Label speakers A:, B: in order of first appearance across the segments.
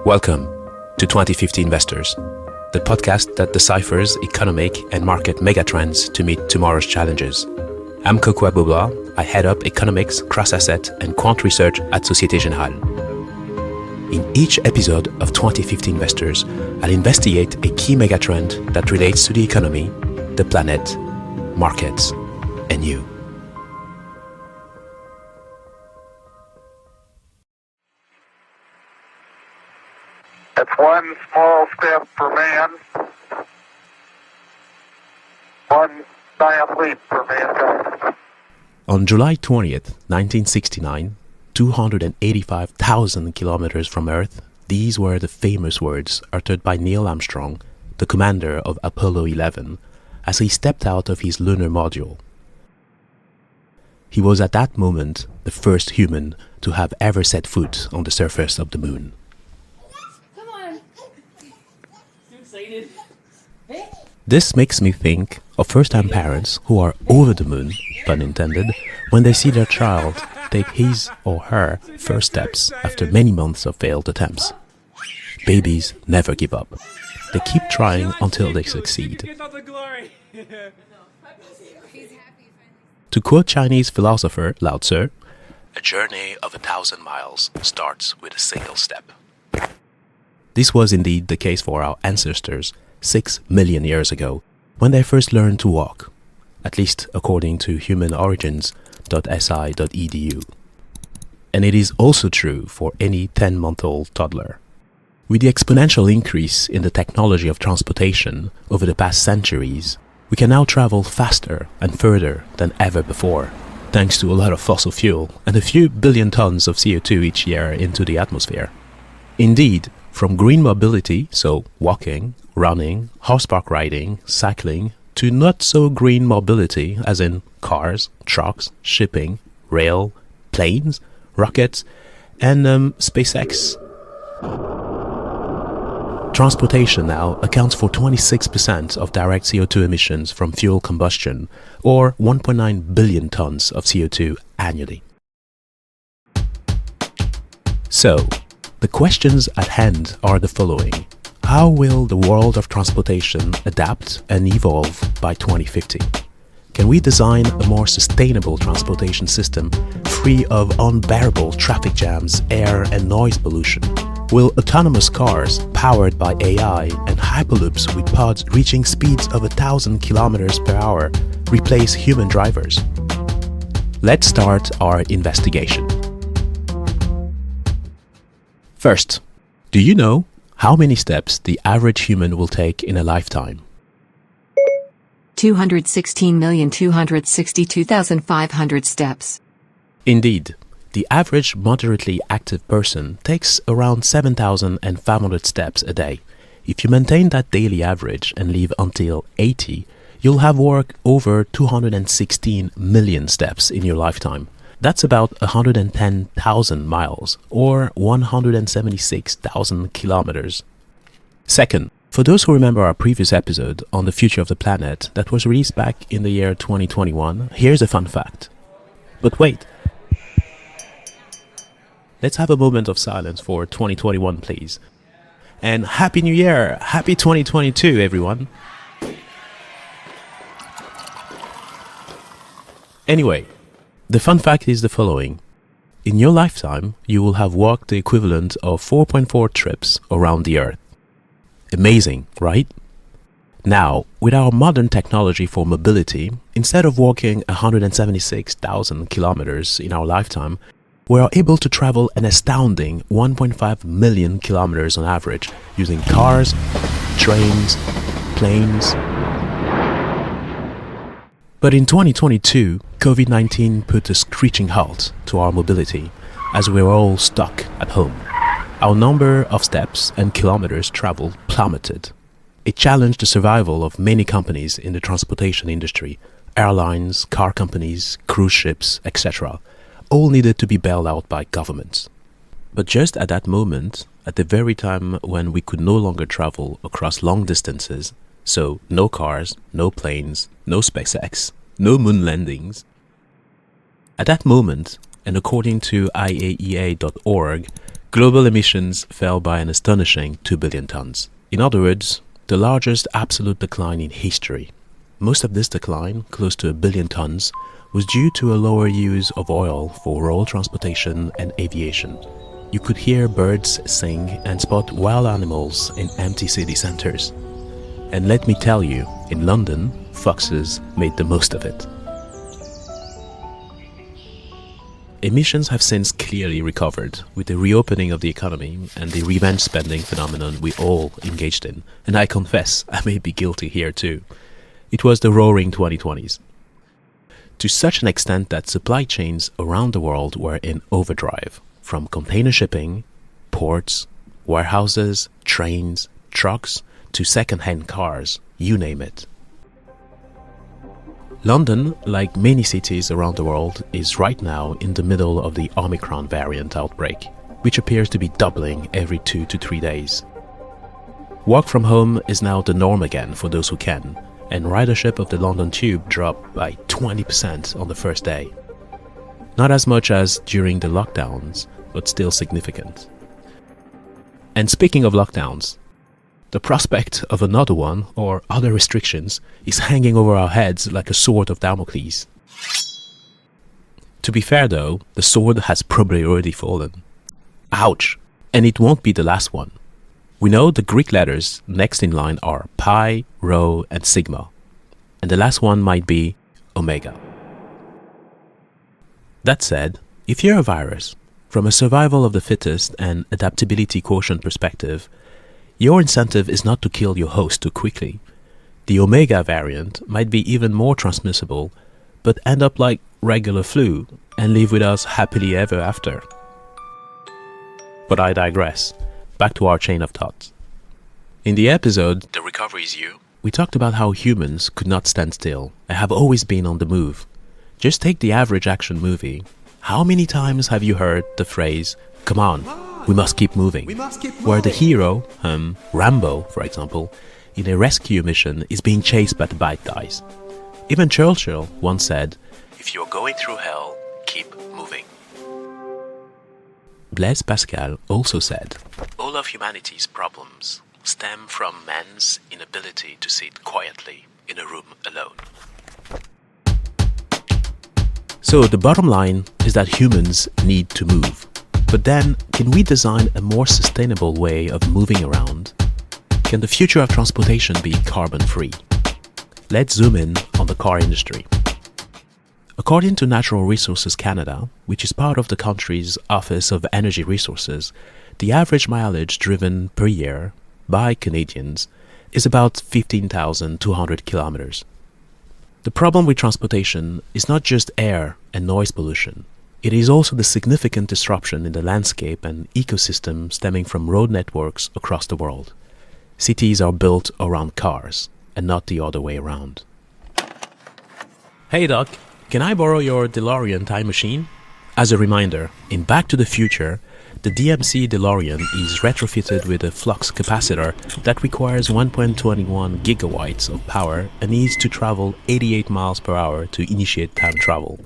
A: Welcome to 2050 Investors, the podcast that deciphers economic and market megatrends to meet tomorrow's challenges. I'm Kokou Agbo-Bloua. I head up economics, cross-asset, and quant research at Société Générale. In each episode of 2050 Investors, I'll investigate a key megatrend that relates to the economy, the planet, markets, and you.
B: It's one small step for man, one giant leap for mankind.
A: On July 20th, 1969, 285,000 kilometers from Earth, these were the famous words uttered by Neil Armstrong, the commander of Apollo 11, as he stepped out of his lunar module. He was at that moment the first human to have ever set foot on the surface of the moon. This makes me think of first-time parents who are over the moon, pun intended, when they see their child take his or her first steps after many months of failed attempts. Babies never give up. They keep trying until they succeed. To quote Chinese philosopher Lao Tzu, "A journey of 1,000 miles starts with a single step." This was indeed the case for our ancestors 6 million years ago, when they first learned to walk, at least according to humanorigins.si.edu. And it is also true for any 10-month-old toddler. With the exponential increase in the technology of transportation over the past centuries, we can now travel faster and further than ever before, thanks to a lot of fossil fuel and a few billion tons of CO2 each year into the atmosphere. Indeed, from green mobility, so walking, running, horseback riding, cycling, to not so green mobility, as in cars, trucks, shipping, rail, planes, rockets, and SpaceX. Transportation now accounts for 26% of direct CO2 emissions from fuel combustion, or 1.9 billion tons of CO2 annually. So, the questions at hand are the following. How will the world of transportation adapt and evolve by 2050? Can we design a more sustainable transportation system free of unbearable traffic jams, air and noise pollution? Will autonomous cars powered by AI and Hyperloops with pods reaching speeds of 1,000 kilometers per hour replace human drivers? Let's start our investigation. First, do you know how many steps the average human will take in a lifetime?
C: 216,262,500 steps.
A: Indeed, the average moderately active person takes around 7,500 steps a day. If you maintain that daily average and live until 80, you'll have walked over 216 million steps in your lifetime. That's about 110,000 miles, or 176,000 kilometers. Second, for those who remember our previous episode on the future of the planet that was released back in the year 2021, here's a fun fact. But wait. Let's have a moment of silence for 2021, please. And Happy New Year! Happy 2022, everyone! Anyway, the fun fact is the following. In your lifetime, you will have walked the equivalent of 4.4 trips around the Earth. Amazing, right? Now, with our modern technology for mobility, instead of walking 176,000 kilometers in our lifetime, we are able to travel an astounding 1.5 million kilometers on average using cars, trains, planes. But in 2022, COVID-19 put a screeching halt to our mobility as we were all stuck at home. Our number of steps and kilometers traveled plummeted. It challenged the survival of many companies in the transportation industry. Airlines, car companies, cruise ships, etc. all needed to be bailed out by governments. But just at that moment, at the very time when we could no longer travel across long distances, so no cars, no planes, no SpaceX, no moon landings. At that moment, and according to IAEA.org, global emissions fell by an astonishing 2 billion tons. In other words, the largest absolute decline in history. Most of this decline, close to 1 billion tons, was due to a lower use of oil for road transportation and aviation. You could hear birds sing and spot wild animals in empty city centers. And let me tell you, in London, foxes made the most of it. Emissions have since clearly recovered with the reopening of the economy and the revenge spending phenomenon we all engaged in. And I confess, I may be guilty here too. It was the roaring 2020s. To such an extent that supply chains around the world were in overdrive, from container shipping, ports, warehouses, trains, trucks, to second-hand cars, you name it. London, like many cities around the world, is right now in the middle of the Omicron variant outbreak, which appears to be doubling every 2 to 3 days. Work from home is now the norm again for those who can, and ridership of the London Tube dropped by 20% on the first day. Not as much as during the lockdowns, but still significant. And speaking of lockdowns, the prospect of another one or other restrictions is hanging over our heads like a sword of Damocles. To be fair though, the sword has probably already fallen. Ouch! And it won't be the last one. We know the Greek letters next in line are pi, rho and sigma. And the last one might be omega. That said, if you're a virus, from a survival of the fittest and adaptability quotient perspective, your incentive is not to kill your host too quickly. The omega variant might be even more transmissible, but end up like regular flu and live with us happily ever after. But I digress. Back to our chain of thought. In the episode, The Recovery is You, we talked about how humans could not stand still and have always been on the move. Just take the average action movie. How many times have you heard the phrase, "Come on, we must keep moving," where the hero, Rambo, for example, in a rescue mission is being chased by the bad guys. Even Churchill once said, "If you're going through hell, keep moving." Blaise Pascal also said, "All of humanity's problems stem from man's inability to sit quietly in a room alone." So the bottom line is that humans need to move. But then, can we design a more sustainable way of moving around? Can the future of transportation be carbon-free? Let's zoom in on the car industry. According to Natural Resources Canada, which is part of the country's Office of Energy Resources, the average mileage driven per year by Canadians is about 15,200 kilometers. The problem with transportation is not just air and noise pollution. It is also the significant disruption in the landscape and ecosystem stemming from road networks across the world. Cities are built around cars, and not the other way around. Hey Doc, can I borrow your DeLorean time machine? As a reminder, in Back to the Future, the DMC DeLorean is retrofitted with a flux capacitor that requires 1.21 gigawatts of power and needs to travel 88 miles per hour to initiate time travel.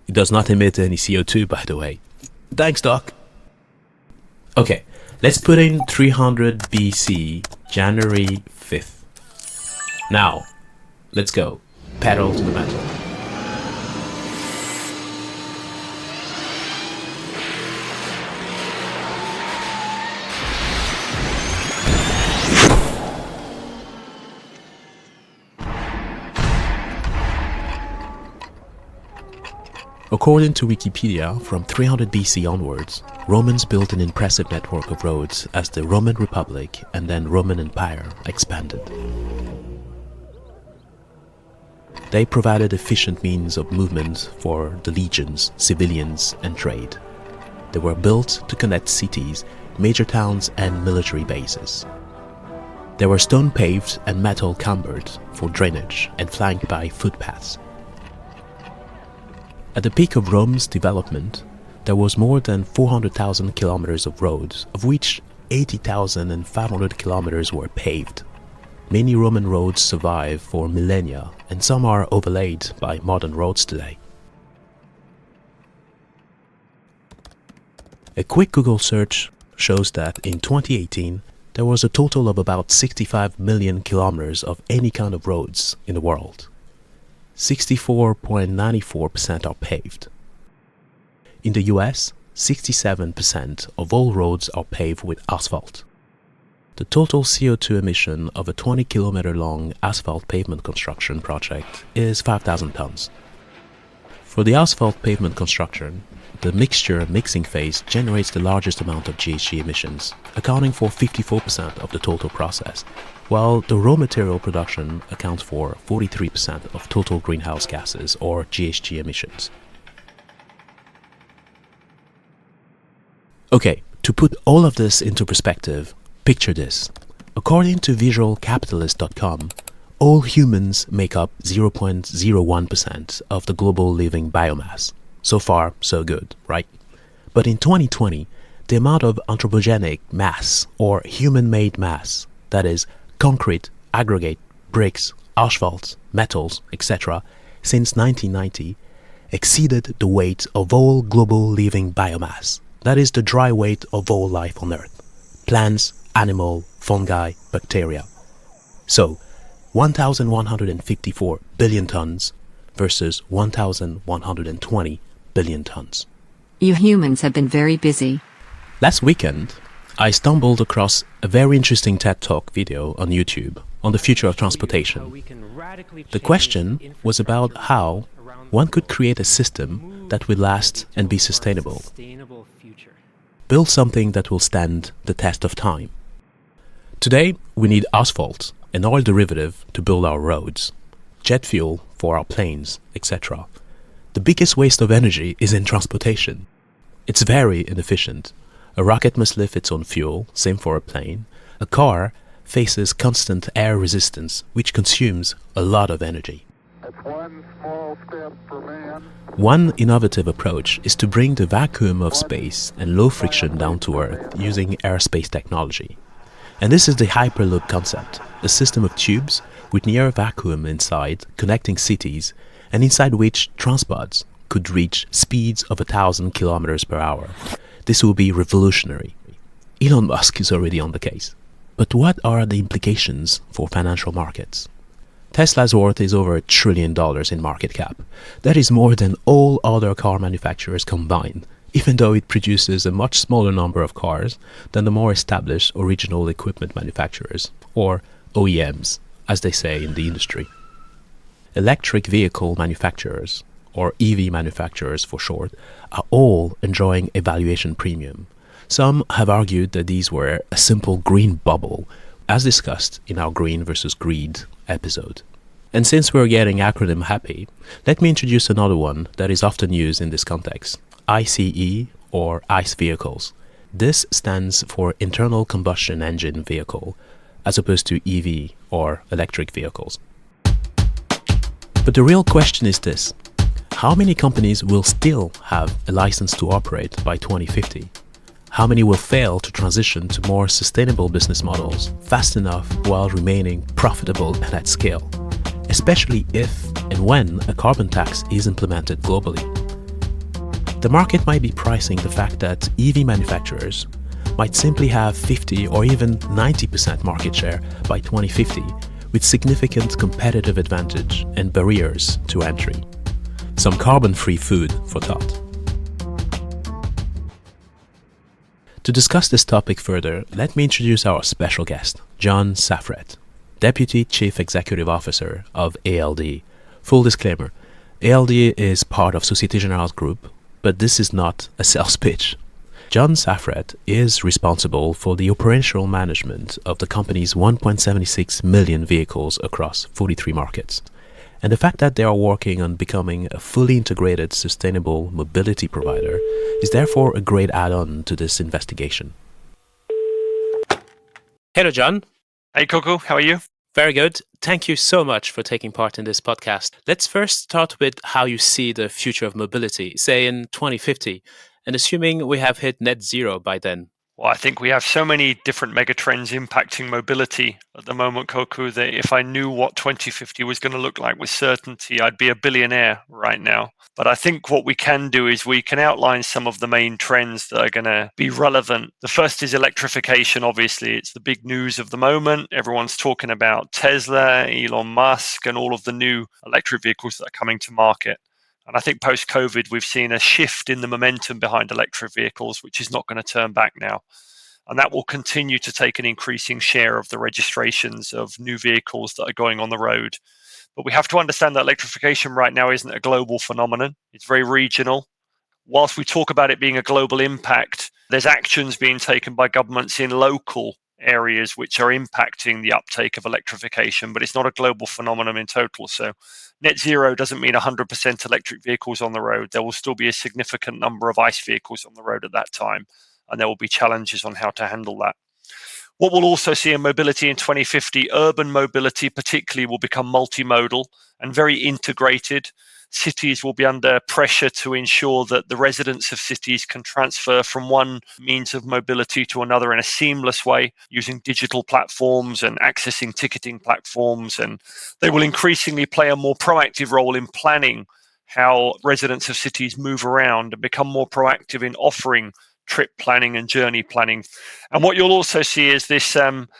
A: It does not emit any CO2, by the way. Thanks, Doc. Okay, let's put in 300 BC, January 5th. Now, let's go. Pedal to the metal. According to Wikipedia, from 300 BC onwards, Romans built an impressive network of roads as the Roman Republic and then Roman Empire expanded. They provided efficient means of movement for the legions, civilians, and trade. They were built to connect cities, major towns, and military bases. They were stone-paved and metal-cambered for drainage and flanked by footpaths. At the peak of Rome's development, there was more than 400,000 kilometers of roads, of which 80,500 kilometers were paved. Many Roman roads survive for millennia, and some are overlaid by modern roads today. A quick Google search shows that in 2018, there was a total of about 65 million kilometers of any kind of roads in the world. 64.94% are paved. In the US, 67% of all roads are paved with asphalt. The total CO2 emission of a 20-kilometer long asphalt pavement construction project is 5,000 tons. For the asphalt pavement construction, the mixing phase generates the largest amount of GHG emissions, accounting for 54% of the total process, while the raw material production accounts for 43% of total greenhouse gases or GHG emissions. Okay, to put all of this into perspective, picture this. According to visualcapitalist.com, all humans make up 0.01% of the global living biomass. So far, so good, right? But in 2020, the amount of anthropogenic mass or human-made mass, that is, concrete, aggregate, bricks, asphalt, metals, etc., since 1990, exceeded the weight of all global living biomass, that is, the dry weight of all life on Earth, plants, animal, fungi, bacteria. So, 1,154 billion tons versus 1,120 billion tons.
C: You humans have been very busy.
A: Last weekend, I stumbled across a very interesting TED Talk video on YouTube on the future of transportation. The question was about how one could create a system that will last and be sustainable. Build something that will stand the test of time. Today, we need asphalt, an oil derivative to build our roads, jet fuel for our planes, etc. The biggest waste of energy is in transportation. It's very inefficient. A rocket must lift its own fuel, same for a plane. A car faces constant air resistance, which consumes a lot of energy.
B: That's one small step for man.
A: One innovative approach is to bring the vacuum of space and low friction down to Earth using aerospace technology. And this is the Hyperloop concept, a system of tubes with near vacuum inside, connecting cities, and inside which transports could reach speeds of 1,000 kilometers per hour. This will be revolutionary. Elon Musk is already on the case. But what are the implications for financial markets? Tesla's worth is over $1 trillion in market cap. That is more than all other car manufacturers combined, even though it produces a much smaller number of cars than the more established original equipment manufacturers, or OEMs, as they say in the industry. Electric vehicle manufacturers, or EV manufacturers for short, are all enjoying a valuation premium. Some have argued that these were a simple green bubble, as discussed in our Green versus Greed episode. And since we're getting acronym happy, let me introduce another one that is often used in this context, ICE or ICE vehicles. This stands for internal combustion engine vehicle, as opposed to EV or electric vehicles. But the real question is this: how many companies will still have a license to operate by 2050? How many will fail to transition to more sustainable business models fast enough while remaining profitable and at scale, especially if and when a carbon tax is implemented globally? The market might be pricing the fact that EV manufacturers might simply have 50 or even 90% market share by 2050, with significant competitive advantage and barriers to entry. Some carbon-free food for thought. To discuss this topic further, let me introduce our special guest, John Saffrett, Deputy Chief Executive Officer of ALD. Full disclaimer, ALD is part of Société Générale's group, but this is not a sales pitch. John Saffrett is responsible for the operational management of the company's 1.76 million vehicles across 43 markets. And the fact that they are working on becoming a fully integrated sustainable mobility provider is therefore a great add-on to this investigation. Hello, John.
D: Hey, Kokou, how are you?
A: Very good. Thank you so much for taking part in this podcast. Let's first start with how you see the future of mobility, say in 2050, and assuming we have hit net zero by then.
D: Well, I think we have so many different megatrends impacting mobility at the moment, Kokou, that if I knew what 2050 was going to look like with certainty, I'd be a billionaire right now. But I think what we can do is we can outline some of the main trends that are going to be relevant. The first is electrification, obviously. It's the big news of the moment. Everyone's talking about Tesla, Elon Musk, and all of the new electric vehicles that are coming to market. And I think post-COVID, we've seen a shift in the momentum behind electric vehicles, which is not going to turn back now. And that will continue to take an increasing share of the registrations of new vehicles that are going on the road. But we have to understand that electrification right now isn't a global phenomenon. It's very regional. Whilst we talk about it being a global impact, there's actions being taken by governments in local areas which are impacting the uptake of electrification, but it's not a global phenomenon in total. So net zero doesn't mean 100% electric vehicles on the road. There will still be a significant number of ICE vehicles on the road at that time, and there will be challenges on how to handle that. What we'll also see in mobility in 2050, urban mobility particularly will become multimodal and very integrated. Cities will be under pressure to ensure that the residents of cities can transfer from one means of mobility to another in a seamless way using digital platforms and accessing ticketing platforms. And they will increasingly play a more proactive role in planning how residents of cities move around and become more proactive in offering trip planning and journey planning. And what you'll also see is this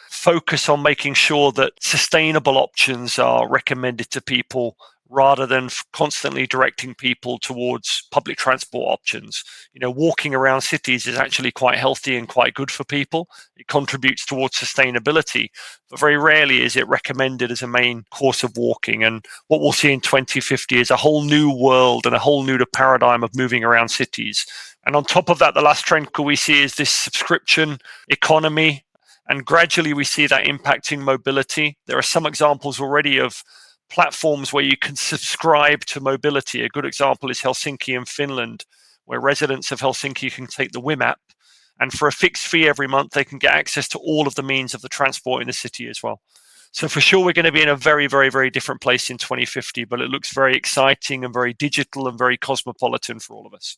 D: focus on making sure that sustainable options are recommended to people rather than constantly directing people towards public transport options. Walking around cities is actually quite healthy and quite good for people. It contributes towards sustainability, but very rarely is it recommended as a main course of walking. And what we'll see in 2050 is a whole new world and a whole new paradigm of moving around cities. And on top of that, the last trend we see is this subscription economy, and gradually we see that impacting mobility. There are some examples already of platforms where you can subscribe to mobility. A good example is Helsinki in Finland, where residents of Helsinki can take the WIM app, and for a fixed fee every month, they can get access to all of the means of the transport in the city as well. So for sure, we're going to be in a very, very, very different place in 2050, but it looks very exciting and very digital and very cosmopolitan for all of us.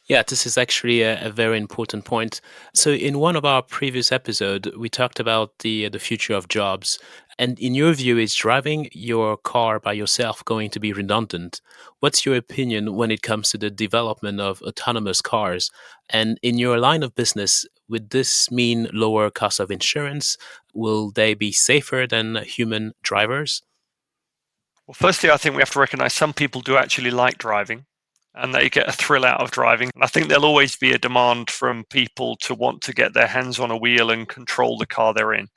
A: Yeah, this is actually a very important point. So in one of our previous episodes, we talked about the future of jobs. And in your view, is driving your car by yourself going to be redundant? What's your opinion when it comes to the development of autonomous cars? And in your line of business, would this mean lower cost of insurance? Will they be safer than human drivers?
D: Well, firstly, I think we have to recognize some people do actually like driving, and they get a thrill out of driving. And I think there'll always be a demand from people to want to get their hands on a wheel and control the car they're in.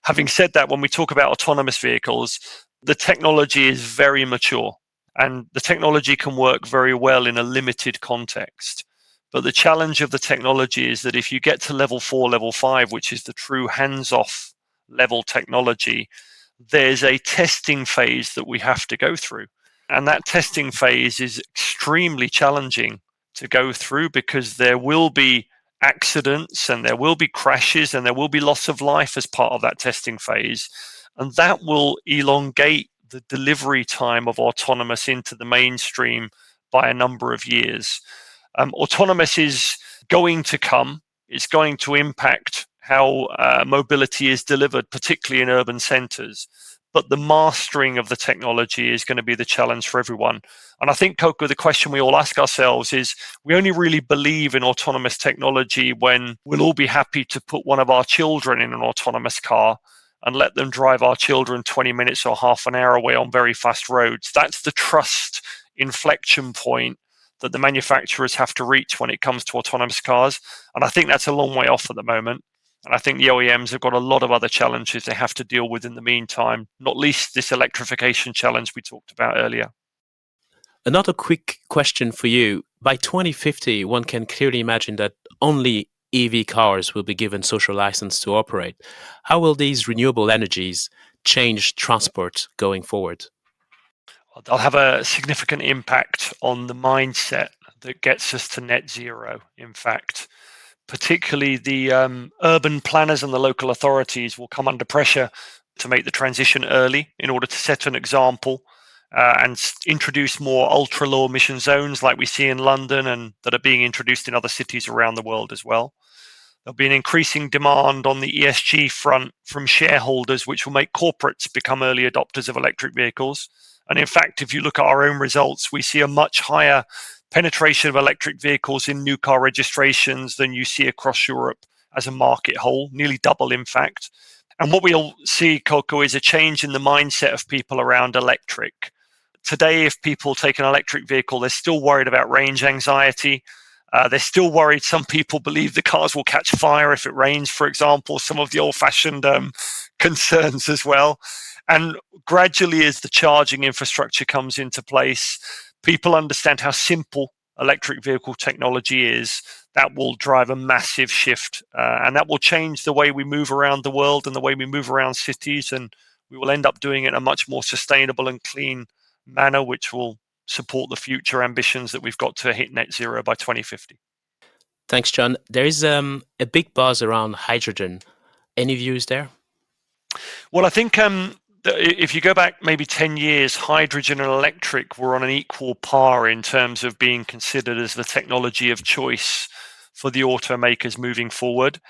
D: Having said that, when we talk about autonomous vehicles, the technology is very mature, and the technology can work very well in a limited context. But the challenge of the technology is that if you get to level 4, level 5, which is the true hands-off level technology, there's a testing phase that we have to go through. And that testing phase is extremely challenging to go through because there will be accidents and there will be crashes and there will be loss of life as part of that testing phase. And that will elongate the delivery time of autonomous into the mainstream by a number of years. Autonomous is going to come. It's going to impact how mobility is delivered, particularly in urban centers. But the mastering of the technology is going to be the challenge for everyone. And I think, Kokou, the question we all ask ourselves is, we only really believe in autonomous technology when we'll all be happy to put one of our children in an autonomous car and let them drive our children 20 minutes or half an hour away on very fast roads. That's the trust inflection point that the manufacturers have to reach when it comes to autonomous cars. And I think that's a long way off at the moment. And I think the OEMs have got a lot of other challenges they have to deal with in the meantime, not least this electrification challenge we talked about earlier.
A: Another quick question for you. By 2050, one can clearly imagine that only EV cars will be given social license to operate. How will these renewable energies change transport going forward?
D: They'll have a significant impact on the mindset that gets us to net zero, in fact. Particularly the urban planners and the local authorities will come under pressure to make the transition early in order to set an example and introduce more ultra-low emission zones like we see in London and that are being introduced in other cities around the world as well. There'll be an increasing demand on the ESG front from shareholders, which will make corporates become early adopters of electric vehicles. And in fact, if you look at our own results, we see a much higher penetration of electric vehicles in new car registrations than you see across Europe as a market whole, nearly double, in fact. And what we'll see, Kokou, is a change in the mindset of people around electric. Today, if people take an electric vehicle, they're still worried about range anxiety. They're still worried. Some people believe the cars will catch fire if it rains, for example, some of the old-fashioned concerns as well. And gradually, as the charging infrastructure comes into place, people understand how simple electric vehicle technology is. That will drive a massive shift, and that will change the way we move around the world and the way we move around cities. And we will end up doing it in a much more sustainable and clean manner, which will support the future ambitions that we've got to hit net zero by 2050.
A: Thanks, John. There is a big buzz around hydrogen. Any views there?
D: Well, I think if you go back maybe 10 years, hydrogen and electric were on an equal par in terms of being considered as the technology of choice for the automakers moving forward.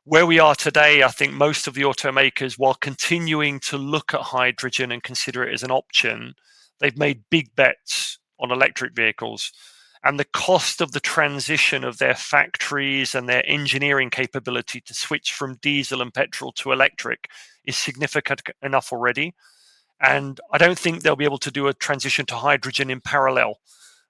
D: Where we are today, I think most of the automakers, while continuing to look at hydrogen and consider it as an option, they've made big bets on electric vehicles. And the cost of the transition of their factories and their engineering capability to switch from diesel and petrol to electric is significant enough already. And I don't think they'll be able to do a transition to hydrogen in parallel.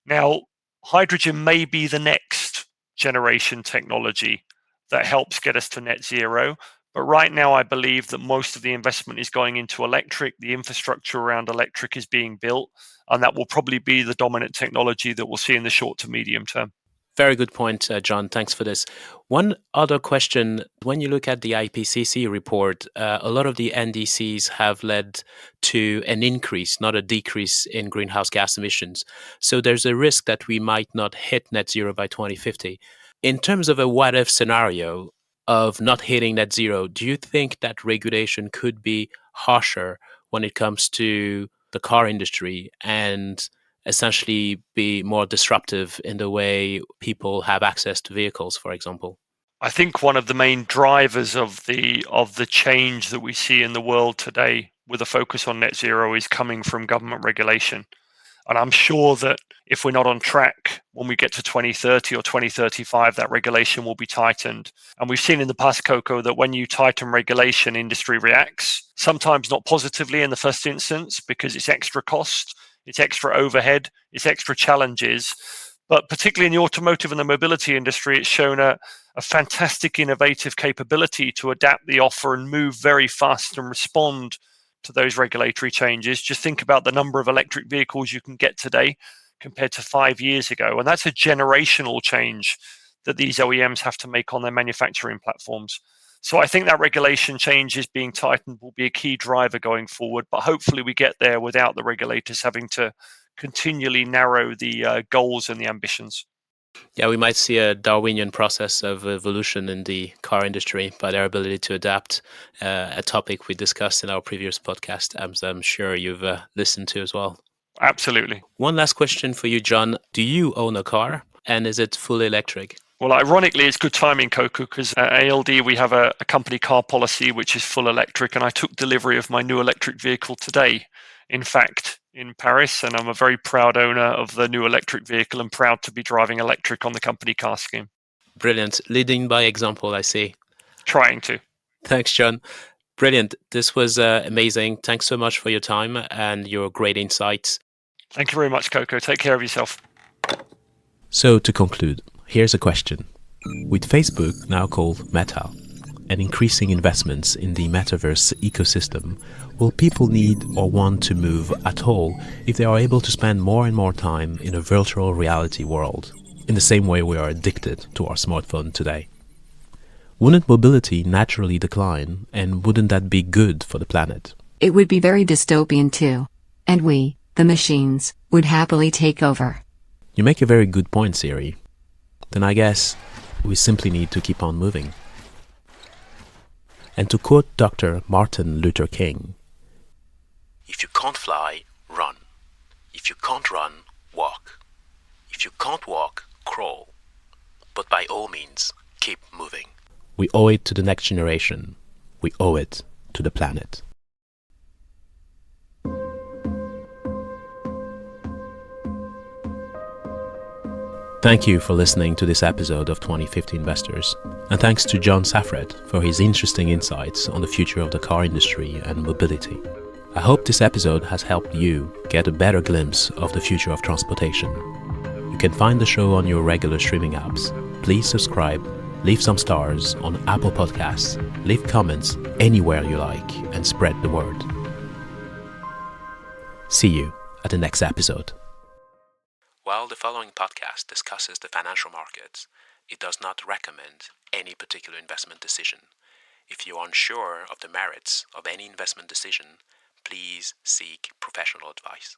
D: Now, hydrogen may be the next generation technology that helps get us to net zero. But right now, I believe that most of the investment is going into electric. The infrastructure around electric is being built, and that will probably be the dominant technology that we'll see in the short to medium term.
A: Very good point, John. Thanks for this. One other question. When you look at the IPCC report, a lot of the NDCs have led to an increase, not a decrease in greenhouse gas emissions. So there's a risk that we might not hit net zero by 2050. In terms of a what-if scenario of not hitting net zero, do you think that regulation could be harsher when it comes to the car industry and essentially be more disruptive in the way people have access to vehicles, for example?
D: I think one of the main drivers of the change that we see in the world today with a focus on net zero is coming from government regulation. And I'm sure that if we're not on track when we get to 2030 or 2035, that regulation will be tightened. And we've seen in the past, Kokou, that when you tighten regulation, industry reacts, sometimes not positively in the first instance because it's extra cost, it's extra overhead, it's extra challenges. But particularly in the automotive and the mobility industry, it's shown a fantastic innovative capability to adapt the offer and move very fast and respond to those regulatory changes. Just think about the number of electric vehicles you can get today compared to 5 years ago. And that's a generational change that these OEMs have to make on their manufacturing platforms. So I think that regulation change is being tightened will be a key driver going forward. But hopefully we get there without the regulators having to continually narrow the goals and the ambitions.
A: Yeah, we might see a Darwinian process of evolution in the car industry by their ability to adapt, a topic we discussed in our previous podcast, as I'm sure you've listened to as well.
D: Absolutely.
A: One last question for you, John. Do you own a car, and is it fully electric?
D: Well, ironically, it's good timing, Kokou, because at ALD we have a company car policy which is full electric, and I took delivery of my new electric vehicle today, in fact, in Paris, and I'm a very proud owner of the new electric vehicle and proud to be driving electric on the company car scheme.
A: Brilliant. Leading by example, I see.
D: Trying to.
A: Thanks, John. Brilliant. This was amazing. Thanks so much for your time and your great insights.
D: Thank you very much, Kokou. Take care of yourself.
A: So to conclude, here's a question. With Facebook, now called Meta, and increasing investments in the metaverse ecosystem, will people need or want to move at all if they are able to spend more and more time in a virtual reality world, in the same way we are addicted to our smartphone today? Wouldn't mobility naturally decline, and wouldn't that be good for the planet?
C: It would be very dystopian too. And we, the machines, would happily take over.
A: You make a very good point, Siri. Then I guess we simply need to keep on moving. And to quote Dr. Martin Luther King, "If you can't fly, run. If you can't run, walk. If you can't walk, crawl. But by all means, keep moving." We owe it to the next generation. We owe it to the planet. Thank you for listening to this episode of 2050 Investors, and thanks to John Saffrett for his interesting insights on the future of the car industry and mobility. I hope this episode has helped you get a better glimpse of the future of transportation. You can find the show on your regular streaming apps. Please subscribe, leave some stars on Apple Podcasts, leave comments anywhere you like, and spread the word. See you at the next episode. While the following podcast discusses the financial markets, it does not recommend any particular investment decision. If you are unsure of the merits of any investment decision, please seek professional advice.